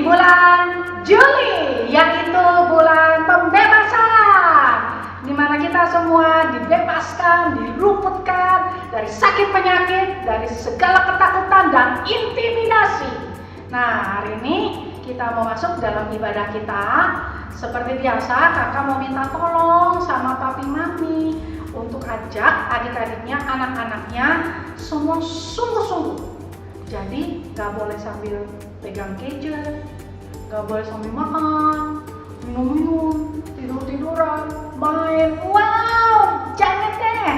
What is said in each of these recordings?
bulan Juli, yaitu bulan pembebasan, di mana kita semua dibebaskan, diluputkan dari sakit penyakit, dari segala ketakutan dan intimidasi. Nah, hari ini kita mau masuk dalam ibadah kita. Seperti biasa, kakak mau minta tolong sama papi mami untuk ajak adik-adiknya, anak-anaknya semua sungguh-sungguh. Jadi gak boleh sambil pegang gadget, gak boleh sambil makan, minum-minum, tidur-tiduran, main. Wow, jangan deh.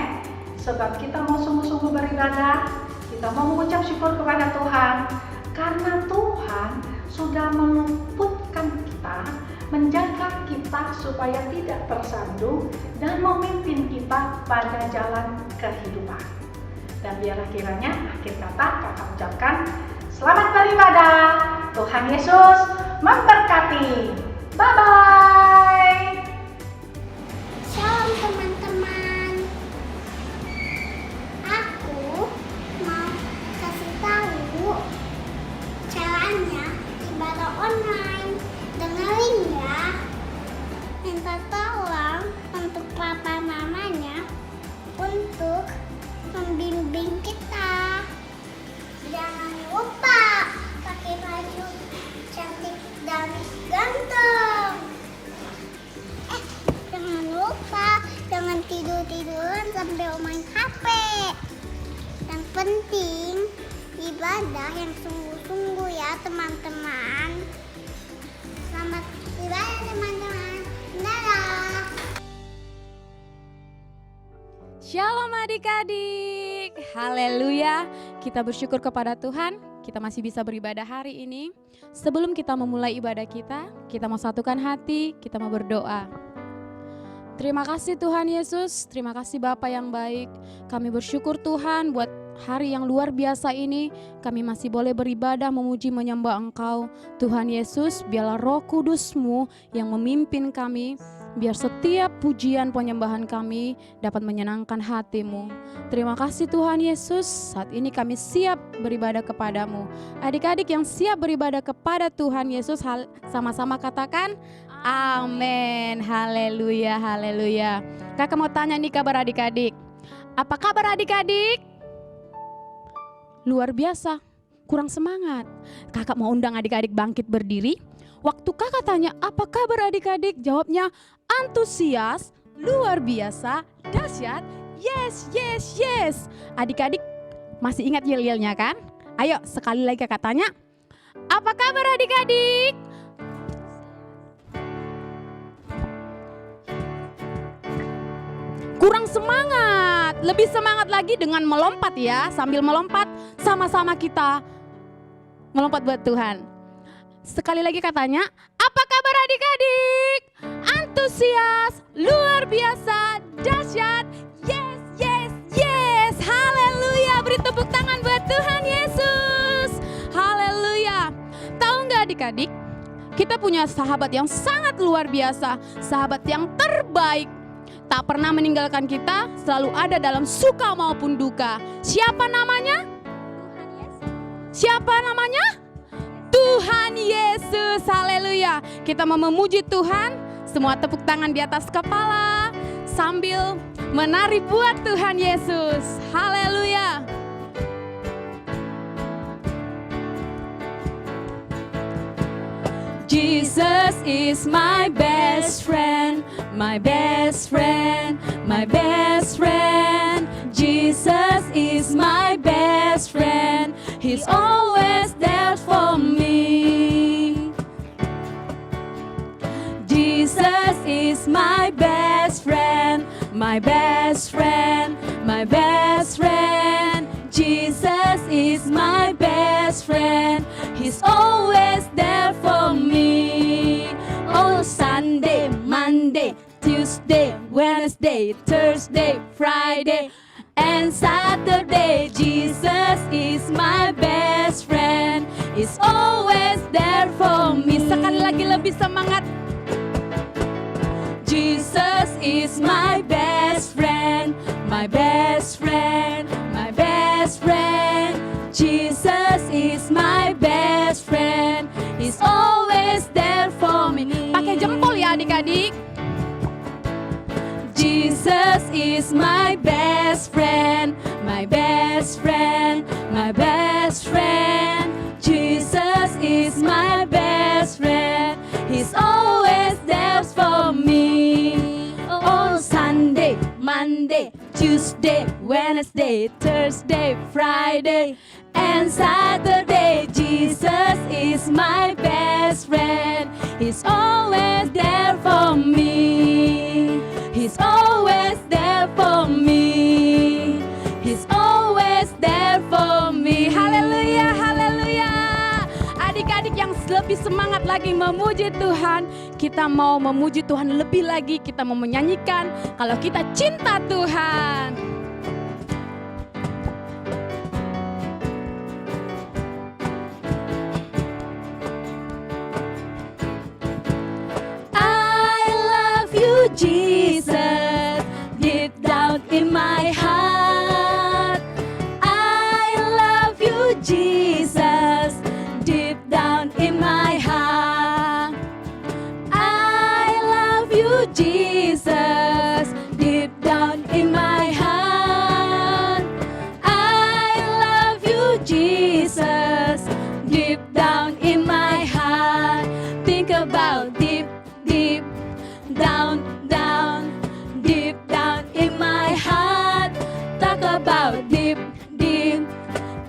Sebab kita mau sungguh-sungguh beribadah, kita mau mengucap syukur kepada Tuhan, karena Tuhan sudah meluputkan kita, menjaga kita supaya tidak tersandung dan memimpin kita pada jalan kehidupan. Dan biarlah kiranya akhir kata kakak ucapkan selamat beribadah. Tuhan Yesus memberkati. Bye-bye. Shalom teman-teman. Aku mau kasih tahu caranya ibadah online. Dengerin ya. Minta tolong untuk papa mamanya untuk membimbing kita. Jangan lupa pakai baju cantik dan ganteng. Jangan lupa jangan tidur-tiduran sambil main HP. Yang penting ibadah yang sungguh-sungguh ya teman-teman. Selamat ibadah teman-teman. Dadah. Shalom adik-adik, haleluya. Kita bersyukur kepada Tuhan, kita masih bisa beribadah hari ini. Sebelum kita memulai ibadah kita mau satukan hati, kita mau berdoa. Terima kasih Tuhan Yesus, terima kasih Bapa yang baik. Kami bersyukur Tuhan buat hari yang luar biasa ini. Kami masih boleh beribadah, memuji, menyembah Engkau. Tuhan Yesus, biarlah Roh Kudus-Mu yang memimpin kami. Biar setiap pujian penyembahan kami dapat menyenangkan hati-Mu. Terima kasih Tuhan Yesus, saat ini kami siap beribadah kepadamu. Adik-adik yang siap beribadah kepada Tuhan Yesus, sama-sama katakan amin. Haleluya, haleluya. Kakak mau tanya nih kabar adik-adik. Apa kabar adik-adik? Luar biasa, kurang semangat. Kakak mau undang adik-adik bangkit berdiri. Waktu kakak tanya apa kabar adik-adik, jawabnya antusias, luar biasa, dahsyat, yes, yes, yes. Adik-adik masih ingat yel-yelnya kan? Ayo sekali lagi kakak tanya, apa kabar adik-adik? Kurang semangat, lebih semangat lagi dengan melompat ya. Sambil melompat sama-sama kita melompat buat Tuhan. Sekali lagi katanya, apa kabar adik-adik? Antusias, luar biasa, dahsyat, yes, yes, yes. Haleluya, beri tepuk tangan buat Tuhan Yesus. Haleluya. Tahu nggak adik-adik? Kita punya sahabat yang sangat luar biasa, sahabat yang terbaik. Tak pernah meninggalkan kita, selalu ada dalam suka maupun duka. Siapa namanya? Tuhan Yesus. Siapa namanya? Tuhan Yesus, haleluya. Kita mau memuji Tuhan, semua tepuk tangan di atas kepala sambil menari buat Tuhan Yesus, haleluya. Jesus is my best friend, my best friend, my best friend. Jesus is my best friend, He's always there for me. Jesus is my best friend, my best friend, my best friend. Jesus is my best friend, He's always there for me. Oh, Sunday, Monday, Tuesday, Wednesday, Thursday, Friday, and Saturday. Jesus is my best friend, He's always there for me. Sekali lagi lebih semangat. Jesus is my best friend, my best friend, my best friend. Jesus is my best friend, He's always Wednesday, Thursday, Friday, and Saturday. Jesus is my best friend. He's always there for me. He's always there for me. He's always there for me. Haleluya, haleluya. Adik-adik yang lebih semangat lagi memuji Tuhan, kita mau memuji Tuhan lebih lagi, kita mau menyanyikan kalau kita cinta Tuhan. I love you Jesus, deep down in my heart. I love you Jesus, deep down in my heart. I love you Jesus, deep down in my heart. I love you Jesus, deep down in my heart. Think about deep, deep down, down, deep down in my heart. Talk about deep, deep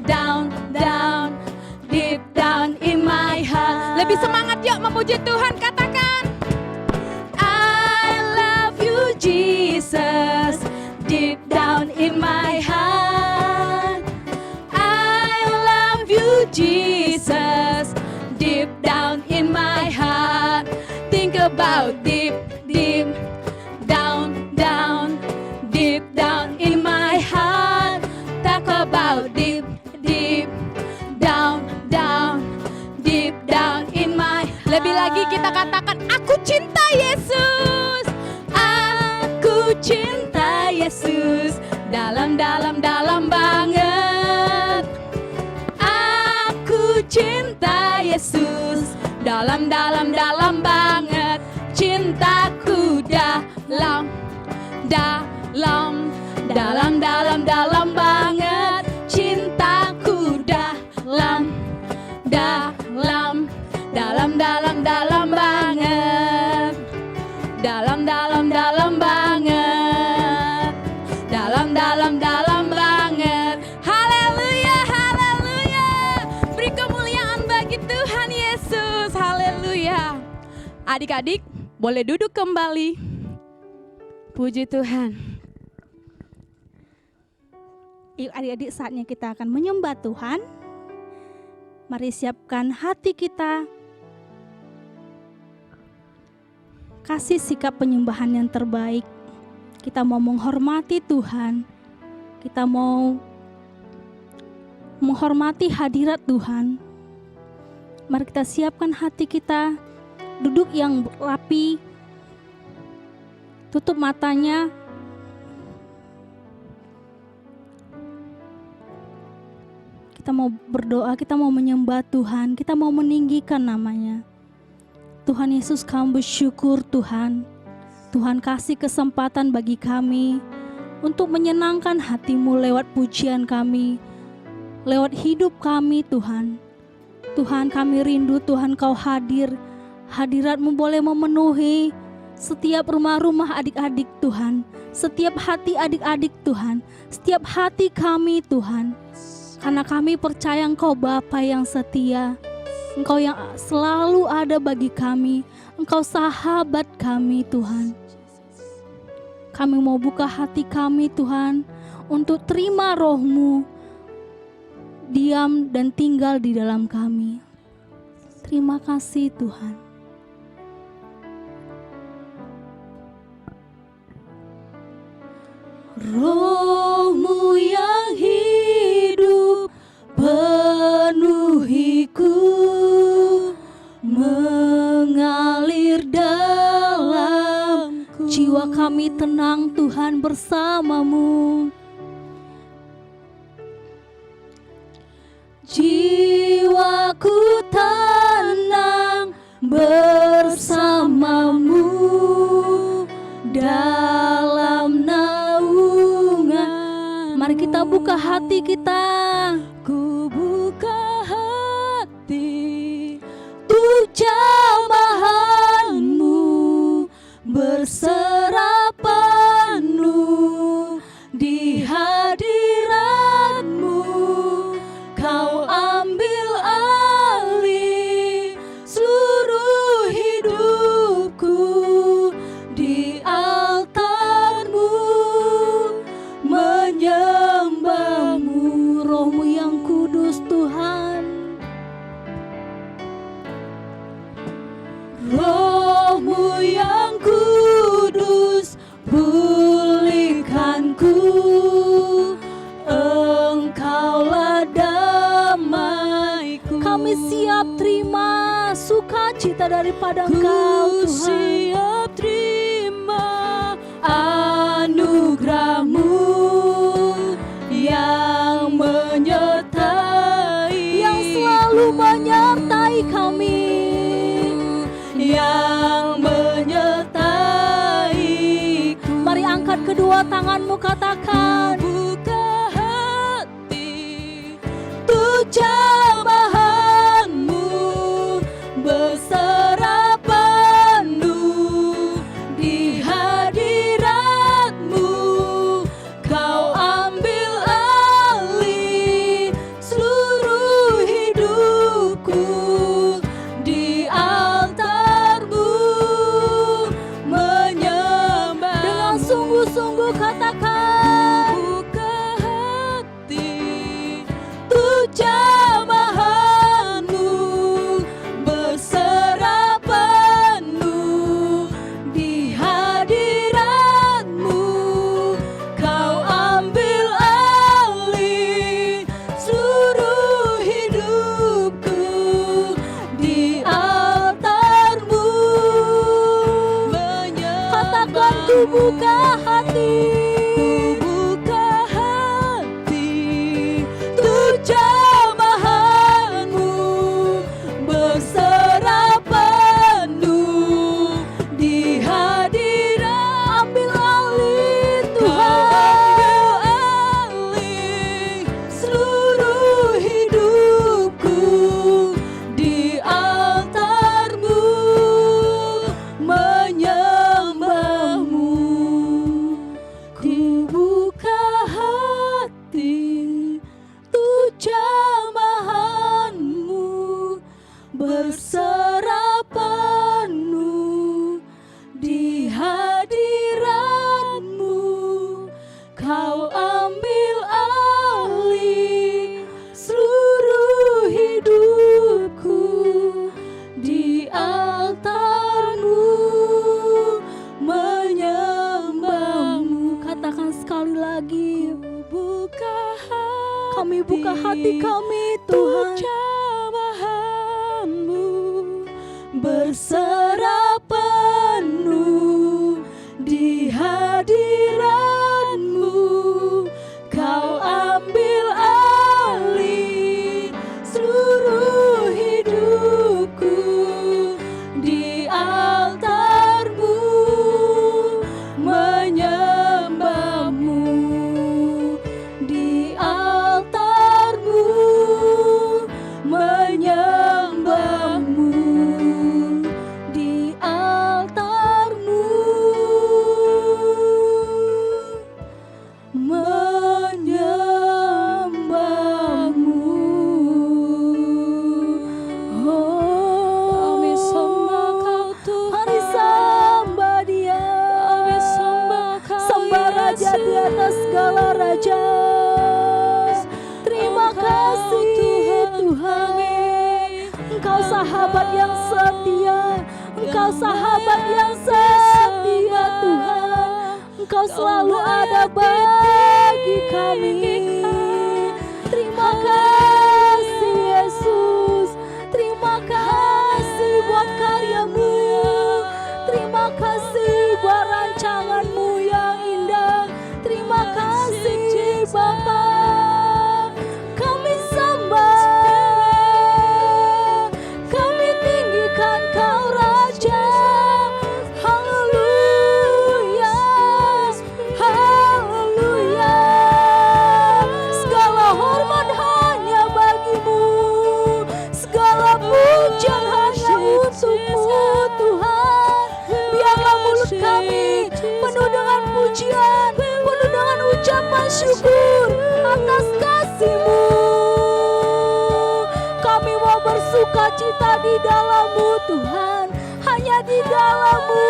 down, down, deep down in my heart. Lebih semangat yuk memuji Tuhan, katakan I love you Jesus, deep down in my heart. I love you Jesus, deep down in my heart. Think about deep, deep down, down, deep down in my heart. Talk about deep, deep down, down, deep down in my heart. Lebih lagi kita katakan aku cinta Yesus. Aku cinta Yesus, dalam-dalam banget. Aku cinta Yesus, dalam-dalam banget. Cintaku dalam banget. Cintaku dalam banget. Dalam banget. Dalam banget. Haleluya, haleluya. Beri kemuliaan bagi Tuhan Yesus. Haleluya. Adik-adik, boleh duduk kembali. Puji Tuhan. Yuk adik-adik, saatnya kita akan menyembah Tuhan. Mari siapkan hati kita. Kasih sikap penyembahan yang terbaik. Kita mau menghormati Tuhan. Kita mau menghormati hadirat Tuhan. Mari kita siapkan hati kita. Duduk yang rapi. Tutup matanya. Kita mau berdoa, kita mau menyembah Tuhan, kita mau meninggikan namanya. Tuhan Yesus, kami bersyukur Tuhan. Tuhan kasih kesempatan bagi kami untuk menyenangkan hati-Mu lewat pujian kami, lewat hidup kami Tuhan. Tuhan, kami rindu Tuhan Kau hadir. Hadirat-Mu boleh memenuhi setiap rumah-rumah adik-adik Tuhan, setiap hati adik-adik Tuhan, setiap hati kami Tuhan. Karena kami percaya Engkau Bapa yang setia, Engkau yang selalu ada bagi kami, Engkau sahabat kami Tuhan. Kami mau buka hati kami Tuhan, untuk terima Roh-Mu, diam dan tinggal di dalam kami. Terima kasih Tuhan. Roh-Mu yang hidup penuhiku, mengalir dalamku. Jiwa kami tenang Tuhan bersama-Mu. Jiwaku tenang bersama-Mu dalam naungan. Mari kita buka hati kita. Ku buka hati untuk jamahan-Mu, berserah penuh di hadirat Roh-Mu yang kudus pulihkanku, Engkaulah damaiku. Kami siap terima sukacita daripada Engkau, Tuhan. Siap terima anugerah-Mu yang menyertai, yang selalu menyertai kami, yang menyertaiku. Mari angkat kedua tanganmu, katakan, buka hati untuk jamahan-Mu, berserah penuh di hadirat-Mu. Kau ambil alih seluruh hidupku, di altar-Mu menyembah. Dengan sungguh-sungguh katakan, buka hati untuk jamahan-Mu, berserah penuh di hadirat-Mu. Kau ambil alih seluruh hidupku, di altar-Mu menyembah. Katakan, ku buka hati, ku buka hati untuk jamahan-Mu, berserah penuh di hadirat. Ambil alih Tuhan, ambil alih seluruh hidupku, di altar-Mu menyembah-Mu. Ku buka hati untuk jamahan-Mu, berserah penuh di hadirat-Mu. Kau ambil alih seluruh hidupku, di altar-Mu menyembah-Mu. Katakan sekali lagi, kami buka hati kami, Tuhan, jamahan-Mu, berserah penuh di hadirat-Mu. Kau ambil alih seluruh hidupku, di altar-Mu menyembah-Mu, di altar-Mu menyembah-Mu, di altar-Mu menyembah-Mu. Oh, kami sembah Kau Tuhan, mari sembah Dia, kami sembah Kau, sembah Raja di atas segala raja. Terima kasih Tuhan, Engkau sahabat yang setia, Engkau sahabat yang setia Tuhan. Engkau selalu ada bagi kami. Terima kasih Yesus, terima kasih buat karya-Mu, terima kasih buat rancangan-Mu yang indah. Terima kasih Bapa, kami sembah, kami tinggikan Kau Raja. Haleluya, haleluya. Segala hormat hanya bagi-Mu, segala pujian hanya untuk-Mu Tuhan. Biarlah mulut kami penuh dengan pujian, penuh dengan ucapan syukur atas kasih-Mu. Kami mau bersukacita di dalam-Mu Tuhan. Hanya di dalam-Mu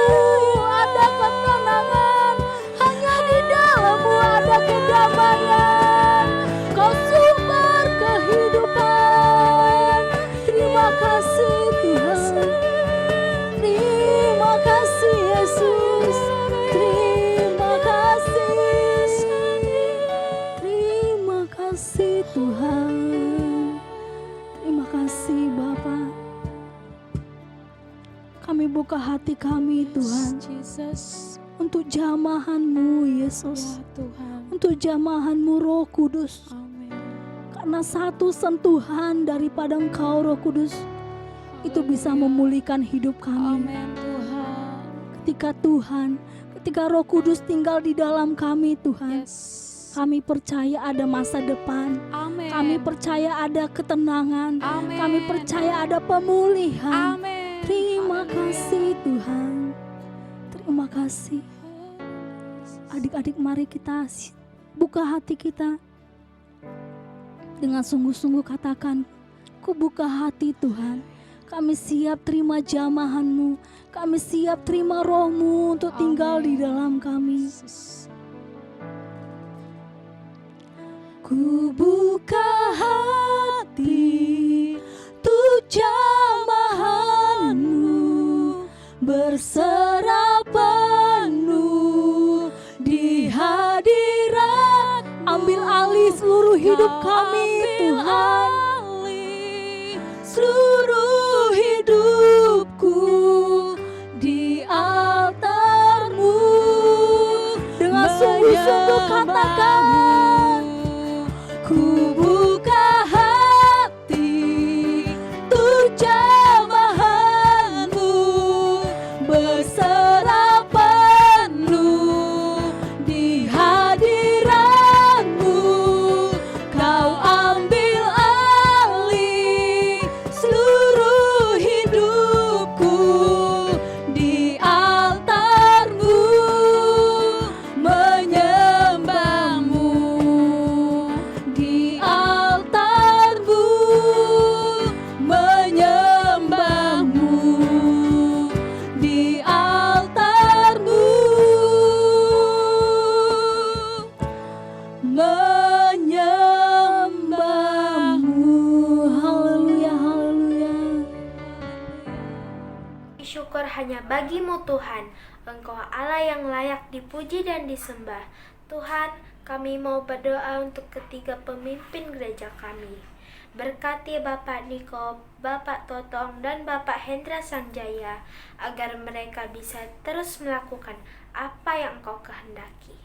ada ketenangan, hanya di dalam-Mu ada kedamaian. Kau sumber kehidupan. Terima kasih Tuhan. Kami buka hati kami Tuhan Jesus. untuk jamahan-Mu Yesus, Ya Tuhan. untuk jamahan-Mu Roh Kudus. Amin. Karena satu sentuhan daripada Engkau Roh Kudus itu bisa memulihkan hidup kami. Amin Tuhan. Ketika Roh Kudus tinggal di dalam kami Tuhan, Yes. kami percaya ada masa depan. Amin. Kami percaya ada ketenangan. Amin. Kami percaya ada pemulihan. Amin. Terima Haleluya. kasih Tuhan. Terima kasih. Adik-adik, mari kita buka hati kita. Dengan sungguh-sungguh katakan, ku buka hati Tuhan. Kami siap terima jamahan-Mu. Kami siap terima Roh-Mu untuk tinggal di dalam kami. Ku buka hati untuk jamahan-Mu, berserah penuh di hadirat. Ambil alih seluruh hidup kami Tuhan, seluruh hidupku di altar-Mu. Dengan sungguh-sungguh katakan, ku buka hati untuk jamahan-Mu, berserah penuh di hadirat-Mu. Kau ambil alih seluruh hidupku di altar-Mu, menyembah-Mu di altar-Mu, menyembah-Mu di altar-Mu, menyembah-Mu. Haleluya, haleluya. Syukur hanya bagi-Mu Tuhan, Engkau Allah yang layak dipuji dan disembah. Tuhan, kami mau berdoa untuk ketiga pemimpin gereja kami. Berkati Bapak Niko, Bapak Totong, dan Bapak Hendra Sanjaya, agar mereka bisa terus melakukan apa yang Engkau kehendaki.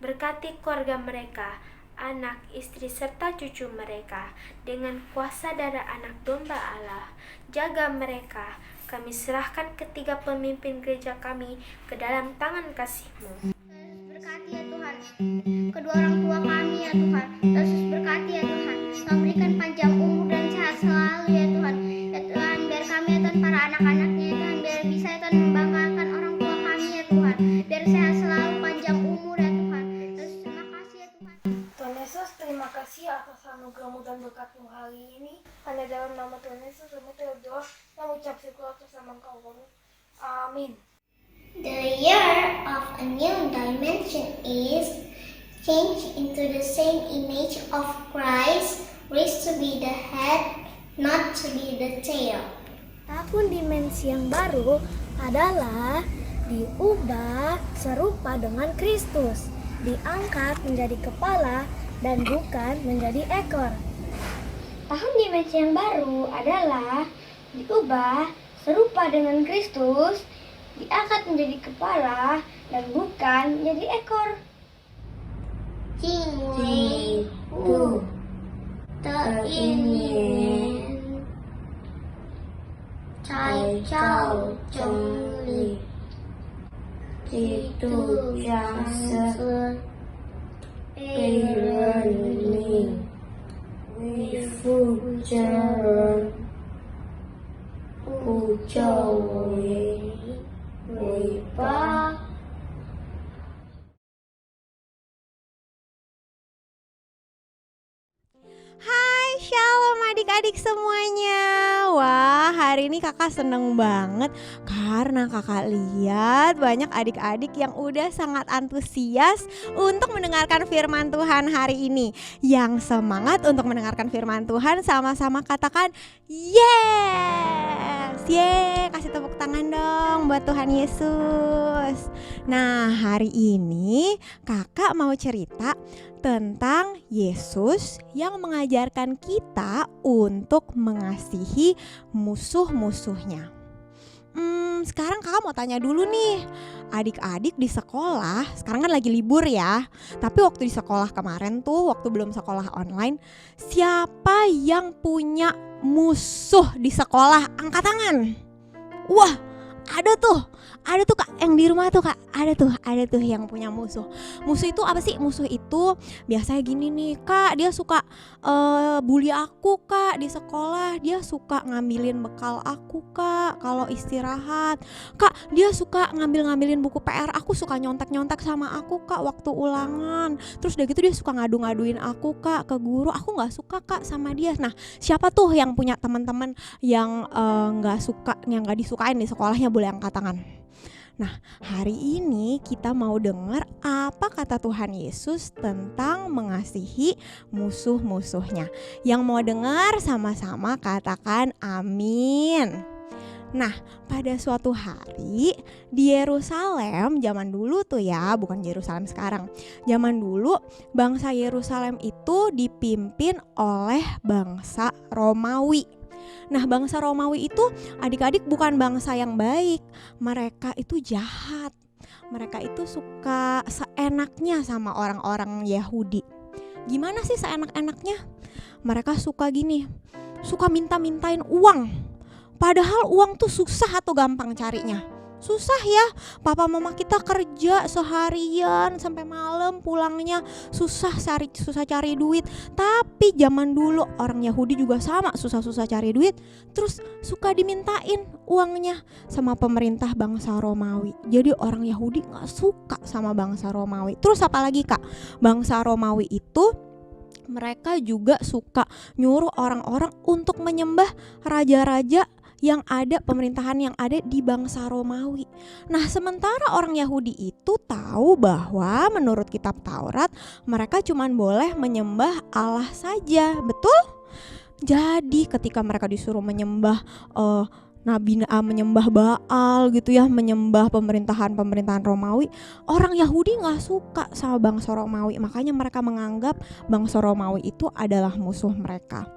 Berkati keluarga mereka, anak, istri, serta cucu mereka, dengan kuasa darah anak domba Allah. Jaga mereka. Kami serahkan ketiga pemimpin gereja kami ke dalam tangan kasih-Mu. Berkati ya Tuhan kedua orang tua kami ya Tuhan. Yesus berkati ya Tuhan. Tuhan berikan panjang umur dan sehat selalu ya Tuhan. Ya Tuhan, biar kami ya Tuhan, para anak-anaknya ya Tuhan, biar bisa ya Tuhan membanggakan orang tua kami ya Tuhan. Biar sehat selalu, panjang umur ya Tuhan. Yesus, terima kasih ya Tuhan. Tuhan Yesus, terima kasih atas anugerah-Mu dan berkat-Mu hari ini. Hanya dalam nama Tuhan Yesus kami berdoa dan mengucap syukur atas nama Engkau kami. Amin. The year of a new dimension is change into the same image of Christ, raised to be the head, not to be the tail. Tahun dimensi yang baru adalah diubah serupa dengan Kristus, diangkat menjadi kepala dan bukan menjadi ekor. Tahun dimensi yang baru adalah diubah serupa dengan Kristus, diangkat menjadi kepala dan bukan menjadi ekor. Jingwei Wu Teinian Cai Chao Zhongli Jitu Jiangse Beirenli Wifu Zhen Wu Zhou Wei Ba. Hai, shalom adik-adik semuanya. Wah, hari ini kakak seneng banget karena kakak lihat banyak adik-adik yang udah sangat antusias untuk mendengarkan firman Tuhan hari ini. Yang semangat untuk mendengarkan firman Tuhan sama-sama katakan yes. Yeay, kasih tepuk tangan dong buat Tuhan Yesus. Nah, hari ini kakak mau cerita tentang Yesus yang mengajarkan kita untuk mengasihi musuh-musuhnya. Sekarang kakak mau tanya dulu nih, adik-adik di sekolah, sekarang kan lagi libur ya, tapi waktu di sekolah kemarin tuh, waktu belum sekolah online, siapa yang punya musuh di sekolah? Angkat tangan. Wah, ada tuh kak, yang di rumah tuh kak, ada tuh yang punya musuh. Musuh itu apa sih? Musuh itu biasanya gini nih kak, dia suka bully aku kak di sekolah, dia suka ngambilin bekal aku kak kalau istirahat, kak dia suka ngambilin buku PR aku, suka nyontek sama aku kak waktu ulangan, terus udah gitu dia suka ngadu-ngaduin aku kak ke guru, aku nggak suka kak sama dia. Nah, siapa tuh yang punya teman-teman yang yang nggak disukain di sekolahnya, boleh angkat tangan. Nah, hari ini kita mau dengar apa kata Tuhan Yesus tentang mengasihi musuh-musuhnya. Yang mau dengar sama-sama katakan amin. Nah, pada suatu hari di Yerusalem, zaman dulu tuh ya, bukan Yerusalem sekarang. Zaman dulu bangsa Yerusalem itu dipimpin oleh bangsa Romawi. Nah, bangsa Romawi itu adik-adik bukan bangsa yang baik. Mereka itu jahat. Mereka itu suka seenaknya sama orang-orang Yahudi. Gimana sih seenak-enaknya? Mereka suka gini, suka minta-mintain uang. Padahal uang tuh susah atau gampang carinya? Susah ya, papa mama kita kerja seharian sampai malam, pulangnya susah cari duit. Tapi zaman dulu orang Yahudi juga sama, susah cari duit, terus suka dimintain uangnya sama pemerintah bangsa Romawi. Jadi orang Yahudi gak suka sama bangsa Romawi. Terus apalagi kak, bangsa Romawi itu mereka juga suka nyuruh orang-orang untuk menyembah raja-raja yang ada, pemerintahan yang ada di bangsa Romawi. Nah, sementara orang Yahudi itu tahu bahwa menurut kitab Taurat mereka cuma boleh menyembah Allah saja, betul? Jadi ketika mereka disuruh menyembah menyembah Baal gitu ya, menyembah pemerintahan Romawi, orang Yahudi gak suka sama bangsa Romawi, makanya mereka menganggap bangsa Romawi itu adalah musuh mereka.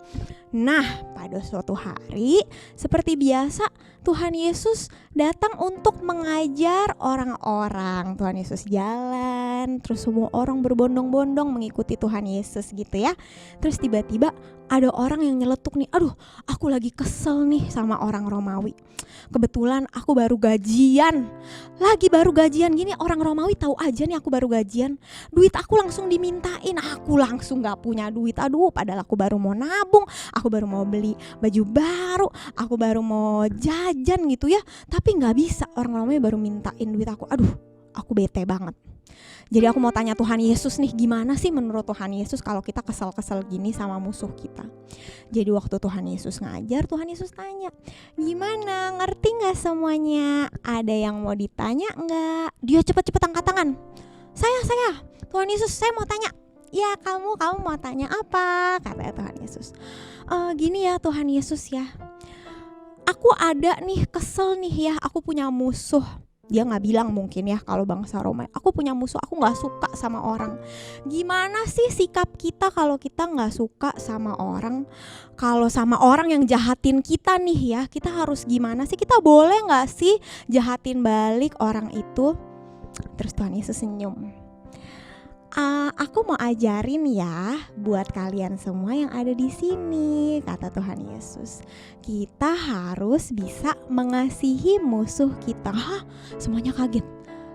Nah, pada suatu hari seperti biasa Tuhan Yesus datang untuk mengajar orang-orang. Tuhan Yesus jalan, terus semua orang berbondong-bondong mengikuti Tuhan Yesus gitu ya. Terus tiba-tiba ada orang yang nyeletuk nih, aduh aku lagi kesel nih sama orang Romawi. Kebetulan aku baru gajian gini, orang Romawi tahu aja nih aku baru gajian. Duit aku langsung dimintain, aku langsung gak punya duit. Aduh, padahal aku baru mau nabung, aku baru mau beli baju baru, aku baru mau jajan gitu ya. Tapi gak bisa, orang Romawi baru mintain duit aku. Aduh, aku bete banget. Jadi aku mau tanya Tuhan Yesus nih, gimana sih menurut Tuhan Yesus kalau kita kesel-kesel gini sama musuh kita? Jadi waktu Tuhan Yesus ngajar, Tuhan Yesus tanya, gimana, ngerti gak semuanya? Ada yang mau ditanya gak? Dia cepet-cepet angkat tangan. Saya, Tuhan Yesus, saya mau tanya. Ya, kamu mau tanya apa? Kata Tuhan Yesus. Gini ya Tuhan Yesus ya, aku ada nih kesel nih ya, aku punya musuh. Dia gak bilang mungkin ya kalau bangsa Roma, aku punya musuh, aku gak suka sama orang. Gimana sih sikap kita kalau kita gak suka sama orang? Kalau sama orang yang jahatin kita nih ya, kita harus gimana sih? Kita boleh gak sih jahatin balik orang itu? Terus Tuhan Yesus senyum. Aku mau ajarin ya buat kalian semua yang ada di sini, kata Tuhan Yesus. Kita harus bisa mengasihi musuh kita. Hah? Semuanya kaget.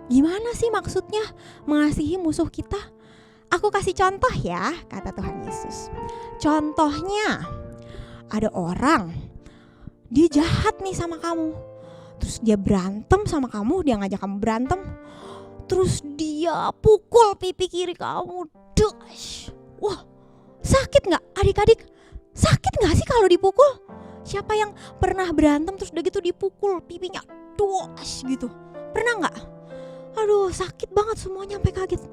Gimana sih maksudnya mengasihi musuh kita? Aku kasih contoh ya, kata Tuhan Yesus. Contohnya, ada orang, dia jahat nih sama kamu. Terus dia berantem sama kamu, dia ngajak kamu berantem. Terus dia pukul pipi kiri kamu. Dash. Wah, sakit gak adik-adik? Sakit gak sih kalau dipukul? Siapa yang pernah berantem terus udah gitu dipukul pipinya dash gitu? Pernah gak? Aduh, sakit banget semuanya sampai kaget.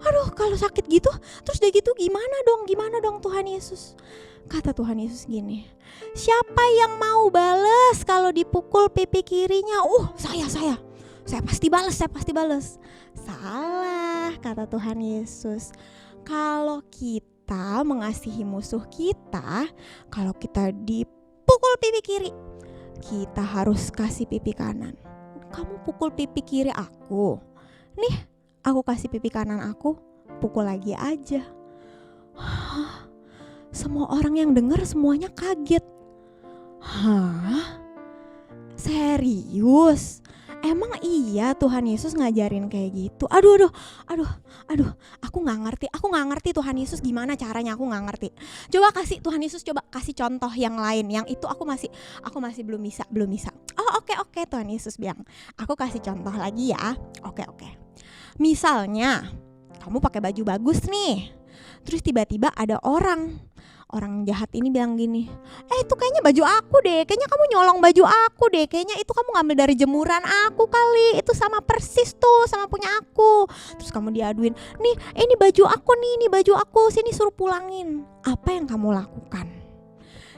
Aduh, kalau sakit gitu terus udah gitu gimana dong Tuhan Yesus? Kata Tuhan Yesus gini, siapa yang mau bales kalau dipukul pipi kirinya? Saya pasti balas. Salah, kata Tuhan Yesus. Kalau kita mengasihi musuh kita, kalau kita dipukul pipi kiri, kita harus kasih pipi kanan. Kamu pukul pipi kiri aku. Nih, aku kasih pipi kanan aku, pukul lagi aja. Semua orang yang dengar semuanya kaget. Hah? Serius? Emang iya Tuhan Yesus ngajarin kayak gitu? Aduh, aku nggak ngerti Tuhan Yesus gimana caranya, aku nggak ngerti. Coba Tuhan Yesus coba kasih contoh yang lain, yang itu aku masih belum bisa. Oh oke, Tuhan Yesus bilang, aku kasih contoh lagi ya. Oke. Misalnya, kamu pakai baju bagus nih, terus tiba-tiba ada orang jahat ini bilang gini, itu kayaknya baju aku deh, kayaknya kamu nyolong baju aku deh, kayaknya itu kamu ngambil dari jemuran aku kali, itu sama persis tuh sama punya aku. Terus kamu diaduin, nih ini baju aku, sini suruh pulangin. Apa yang kamu lakukan?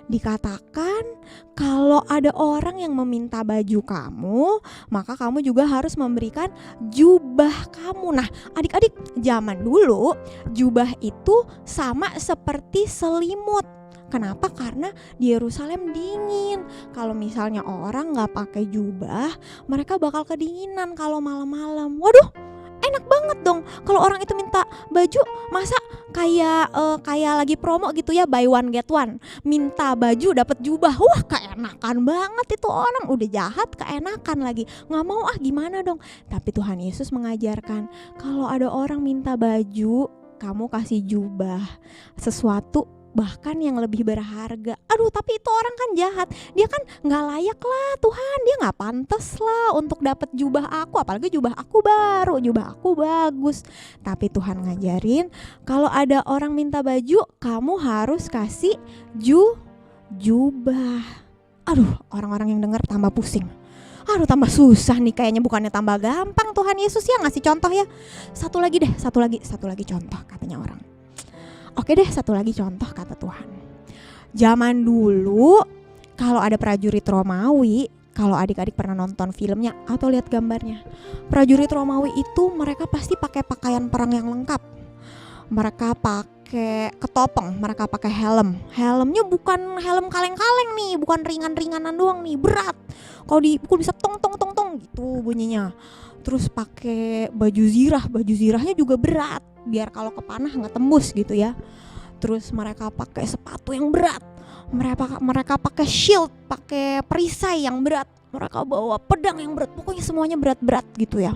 Dikatakan kalau ada orang yang meminta baju kamu, maka kamu juga harus memberikan jubah kamu. Nah, adik-adik, zaman dulu jubah itu sama seperti selimut. Kenapa? Karena di Yerusalem dingin. Kalau misalnya orang nggak pakai jubah, mereka bakal kedinginan kalau malam-malam. Waduh, enak banget dong kalau orang itu minta baju, masa kayak lagi promo gitu ya, buy one get one, minta baju dapat jubah. Wah, keenakan banget itu orang, udah jahat keenakan lagi, nggak mau gimana dong. Tapi Tuhan Yesus mengajarkan kalau ada orang minta baju, kamu kasih jubah, sesuatu bahkan yang lebih berharga. Aduh, tapi itu orang kan jahat, dia kan nggak layak lah Tuhan, dia nggak pantas lah untuk dapat jubah aku, apalagi jubah aku baru, jubah aku bagus. Tapi Tuhan ngajarin kalau ada orang minta baju, kamu harus kasih jubah. Aduh, orang-orang yang dengar tambah pusing. Aduh, tambah susah nih kayaknya, bukannya tambah gampang. Tuhan Yesus ya ngasih contoh ya. Satu lagi contoh katanya orang. Oke deh, satu lagi contoh kata Tuhan. Zaman dulu kalau ada prajurit Romawi, kalau adik-adik pernah nonton filmnya atau lihat gambarnya, prajurit Romawi itu mereka pasti pakai pakaian perang yang lengkap. Mereka pakai ketopeng, mereka pakai helm. Helmnya bukan helm kaleng-kaleng nih, bukan ringan-ringanan doang nih, berat. Kalau dipukul bisa tong gitu bunyinya. Terus pakai baju zirahnya juga berat, biar kalau kepanah nggak tembus gitu ya. Terus mereka pakai sepatu yang berat, mereka pakai shield, pakai perisai yang berat, mereka bawa pedang yang berat, pokoknya semuanya berat-berat gitu ya.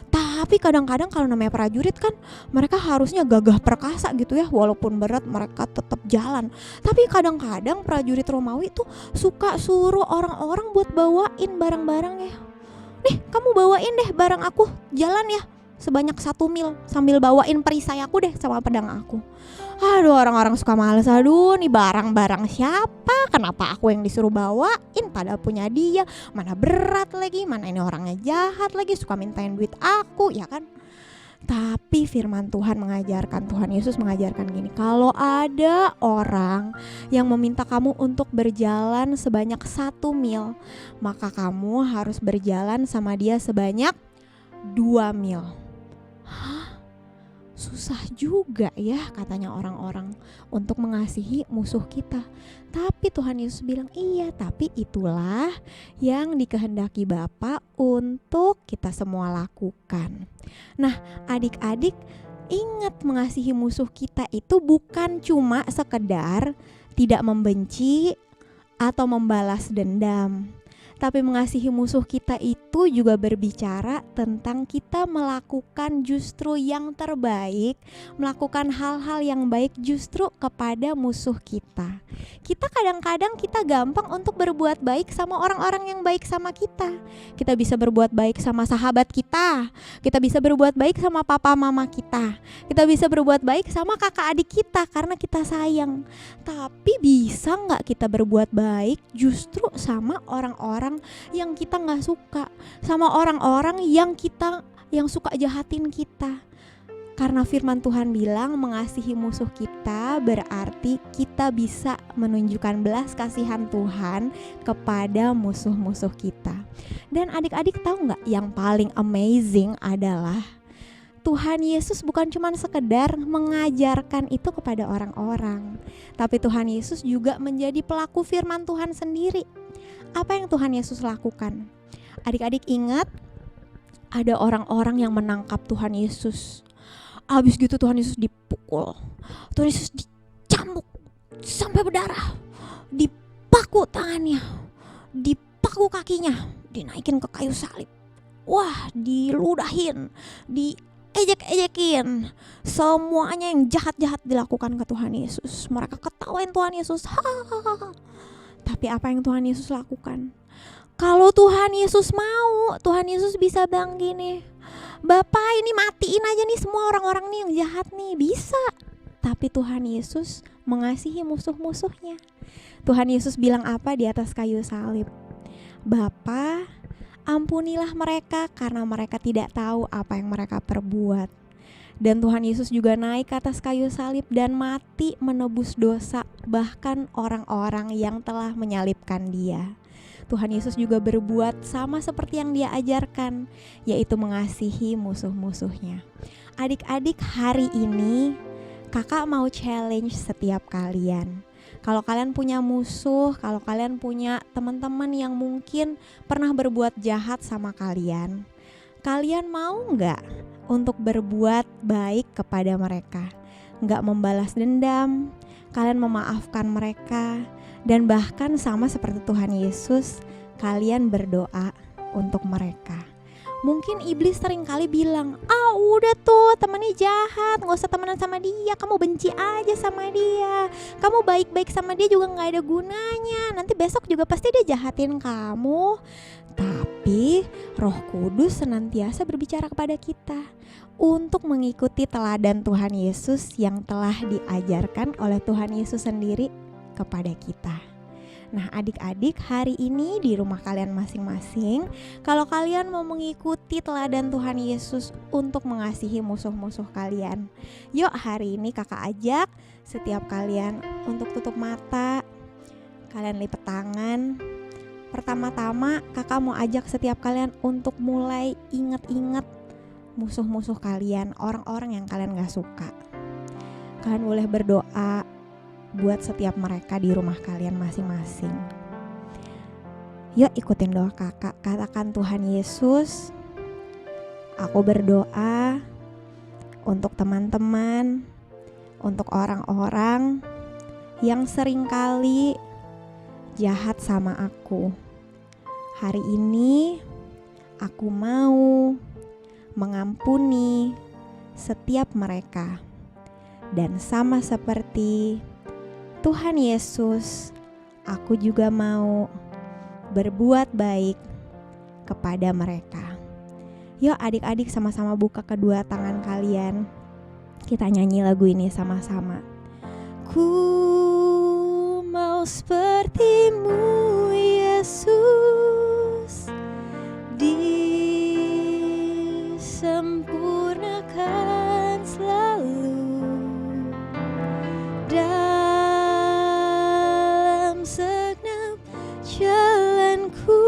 Tapi kadang-kadang kalau namanya prajurit kan mereka harusnya gagah perkasa gitu ya, walaupun berat mereka tetap jalan. Tapi kadang-kadang prajurit Romawi tuh suka suruh orang-orang buat bawain barang-barangnya. Nih, kamu bawain deh barang aku, jalan ya sebanyak 1 mil sambil bawain perisai aku deh sama pedang aku. Aduh, orang-orang suka males. Aduh, nih barang-barang siapa? Kenapa aku yang disuruh bawain? Padahal punya dia. Mana berat lagi, mana ini orangnya jahat lagi, suka mintain duit aku, ya kan? Tapi firman Tuhan mengajarkan, Tuhan Yesus mengajarkan gini, kalau ada orang yang meminta kamu untuk berjalan sebanyak 1 mil, maka kamu harus berjalan sama dia sebanyak 2 mil. Hah? Susah juga ya katanya orang-orang untuk mengasihi musuh kita. Tapi Tuhan Yesus bilang, iya, tapi itulah yang dikehendaki Bapa untuk kita semua lakukan. Nah, adik-adik, ingat, mengasihi musuh kita itu bukan cuma sekedar tidak membenci atau membalas dendam. Tapi mengasihi musuh kita itu juga berbicara tentang kita melakukan justru yang terbaik, melakukan hal-hal yang baik justru kepada musuh kita. Kita kadang-kadang kita gampang untuk berbuat baik sama orang-orang yang baik sama kita. Kita bisa berbuat baik sama sahabat kita bisa berbuat baik sama papa mama kita bisa berbuat baik sama kakak adik kita karena kita sayang. Tapi bisa gak kita berbuat baik justru sama orang-orang yang kita gak suka, sama orang-orang yang suka jahatin kita? Karena firman Tuhan bilang mengasihi musuh kita berarti kita bisa menunjukkan belas kasihan Tuhan kepada musuh-musuh kita. Dan adik-adik tahu gak, yang paling amazing adalah Tuhan Yesus bukan cuma sekedar mengajarkan itu kepada orang-orang, tapi Tuhan Yesus juga menjadi pelaku firman Tuhan sendiri. Apa yang Tuhan Yesus lakukan? Adik-adik ingat, ada orang-orang yang menangkap Tuhan Yesus. Habis gitu Tuhan Yesus dipukul, Tuhan Yesus dicambuk sampai berdarah, dipaku tangannya, dipaku kakinya, dinaikin ke kayu salib. Wah, diludahin, diejek-ejekin. Semuanya yang jahat-jahat dilakukan ke Tuhan Yesus. Mereka ketawain Tuhan Yesus. Hahaha. Tapi apa yang Tuhan Yesus lakukan? Kalau Tuhan Yesus mau, Tuhan Yesus bisa bilang gini, Bapak ini matiin aja nih semua orang-orang nih yang jahat nih, bisa. Tapi Tuhan Yesus mengasihi musuh-musuhnya. Tuhan Yesus bilang apa di atas kayu salib? Bapa, ampunilah mereka karena mereka tidak tahu apa yang mereka perbuat. Dan Tuhan Yesus juga naik ke atas kayu salib dan mati menebus dosa bahkan orang-orang yang telah menyalibkan dia. Tuhan Yesus juga berbuat sama seperti yang dia ajarkan, yaitu mengasihi musuh-musuhnya. Adik-adik, hari ini kakak mau challenge setiap kalian. Kalau kalian punya musuh, kalau kalian punya teman-teman yang mungkin pernah berbuat jahat sama kalian, kalian mau nggak untuk berbuat baik kepada mereka? Nggak membalas dendam, kalian memaafkan mereka, dan bahkan sama seperti Tuhan Yesus, kalian berdoa untuk mereka. Mungkin iblis seringkali bilang, udah tuh temennya jahat, gak usah temenan sama dia, kamu benci aja sama dia, kamu baik-baik sama dia juga gak ada gunanya, nanti besok juga pasti dia jahatin kamu. Tapi Roh Kudus senantiasa berbicara kepada kita untuk mengikuti teladan Tuhan Yesus yang telah diajarkan oleh Tuhan Yesus sendiri kepada kita. Nah, adik-adik, hari ini di rumah kalian masing-masing, kalau kalian mau mengikuti teladan Tuhan Yesus untuk mengasihi musuh-musuh kalian, yuk hari ini kakak ajak setiap kalian untuk tutup mata, kalian lipat tangan. Pertama-tama kakak mau ajak setiap kalian untuk mulai ingat-ingat musuh-musuh kalian, orang-orang yang kalian gak suka. Kalian boleh berdoa buat setiap mereka di rumah kalian masing-masing. Yuk ikutin doa kakak. Katakan, Tuhan Yesus, aku berdoa untuk teman-teman, untuk orang-orang yang seringkali jahat sama aku. Hari ini aku mau mengampuni setiap mereka. Dan sama seperti Tuhan Yesus, aku juga mau berbuat baik kepada mereka. Yuk adik-adik sama-sama buka kedua tangan kalian. Kita nyanyi lagu ini sama-sama. Ku mau seperti-Mu Yesus, disempurnakan selalu dalam segenap jalanku,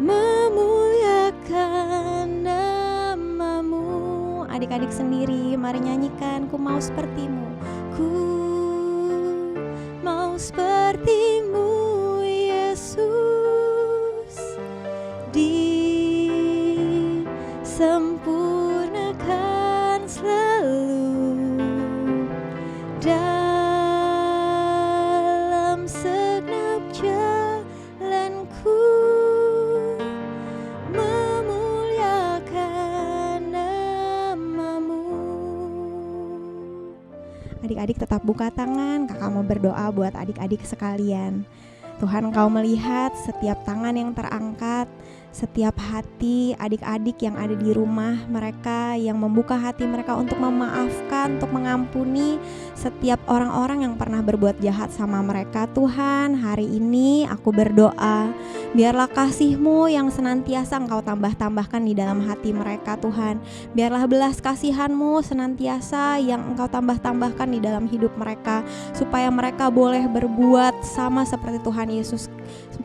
memuliakan nama-Mu. Adik-adik sendiri mari nyanyikan, ku mau seperti-Mu, ku mau seperti-Mu Yesus, disempurnakan selalu dalam segenap jalanku, memuliakan nama-Mu. Adik-adik tetap buka tangan, kakak mau berdoa buat adik-adik sekalian. Tuhan, Engkau melihat setiap tangan yang terangkat, setiap hati adik-adik yang ada di rumah mereka, yang membuka hati mereka untuk memaafkan, untuk mengampuni setiap orang-orang yang pernah berbuat jahat sama mereka. Tuhan, hari ini aku berdoa, biarlah kasih-Mu yang senantiasa Engkau tambah-tambahkan di dalam hati mereka. Tuhan, biarlah belas kasihan-Mu senantiasa yang Engkau tambah-tambahkan di dalam hidup mereka, supaya mereka boleh berbuat sama seperti Tuhan Yesus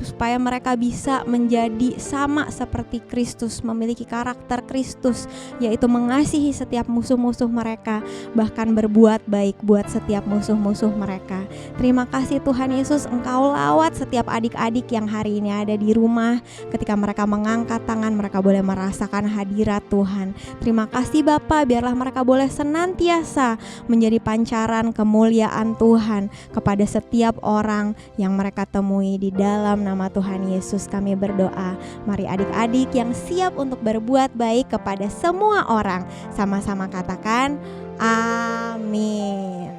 supaya mereka bisa menjadi sama seperti Kristus, memiliki karakter Kristus, yaitu mengasihi setiap musuh-musuh mereka, bahkan berbuat baik buat setiap musuh-musuh mereka. Terima kasih Tuhan Yesus, Engkau lawat setiap adik-adik yang hari ini ada di rumah. Ketika mereka mengangkat tangan, mereka boleh merasakan hadirat Tuhan. Terima kasih Bapa, biarlah mereka boleh senantiasa menjadi pancaran kemuliaan Tuhan kepada setiap orang yang mereka temui. Di dalam nama Tuhan Yesus kami berdoa. Mari adik-adik yang siap untuk berbuat baik kepada semua orang, sama-sama katakan amin.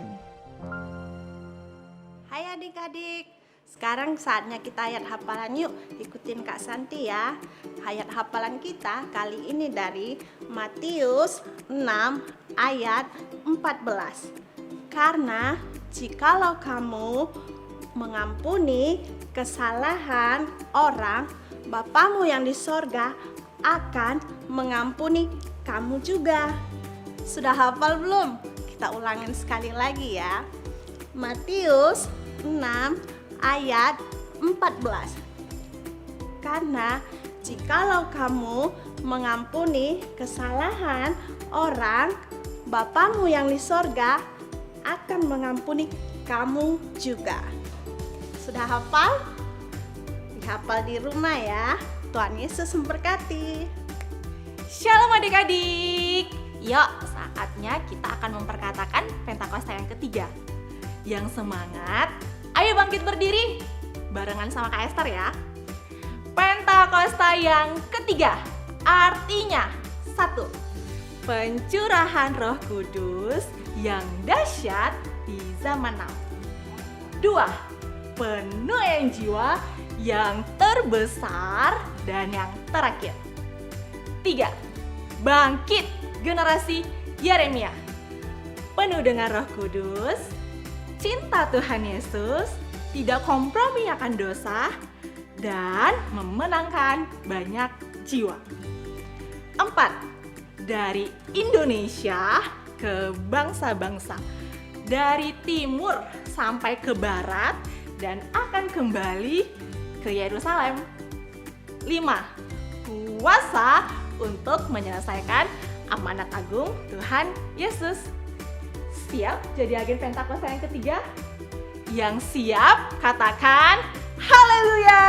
Hai adik-adik, sekarang saatnya kita ayat hafalan yuk. Ikutin Kak Santi ya. Ayat hafalan kita kali ini dari Matius 6 ayat 14. Karena jikalau kamu mengampuni kesalahan orang, Bapamu yang di sorga akan mengampuni kamu juga. Sudah hafal belum? Kita ulangin sekali lagi ya. Matius 6 ayat 14. Karena jikalau kamu mengampuni kesalahan orang, Bapamu yang di sorga akan mengampuni kamu juga. Sudah hafal? Dihafal di rumah ya. Tuhan Yesus memberkati. Shalom adik-adik. Yuk, saatnya kita akan memperkatakan Pentakosta yang ketiga. Yang semangat, ayo bangkit berdiri barengan sama Kak Esther ya. Pentakosta yang ketiga artinya 1. Pencurahan Roh Kudus yang dahsyat di zaman now. 2. Penuaian jiwa yang terbesar dan yang terakhir. 3. Bangkit generasi Yeremia. Penuh dengan Roh Kudus, cinta Tuhan Yesus, tidak kompromi akan dosa, dan memenangkan banyak jiwa. 4. Dari Indonesia ke bangsa-bangsa, dari timur sampai ke barat, dan akan kembali ke Yerusalem. 5. Kuasa untuk menyelesaikan amanat agung Tuhan Yesus. Siap jadi agen Pentakosta yang ketiga? Yang siap katakan haleluya.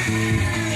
Tuhan.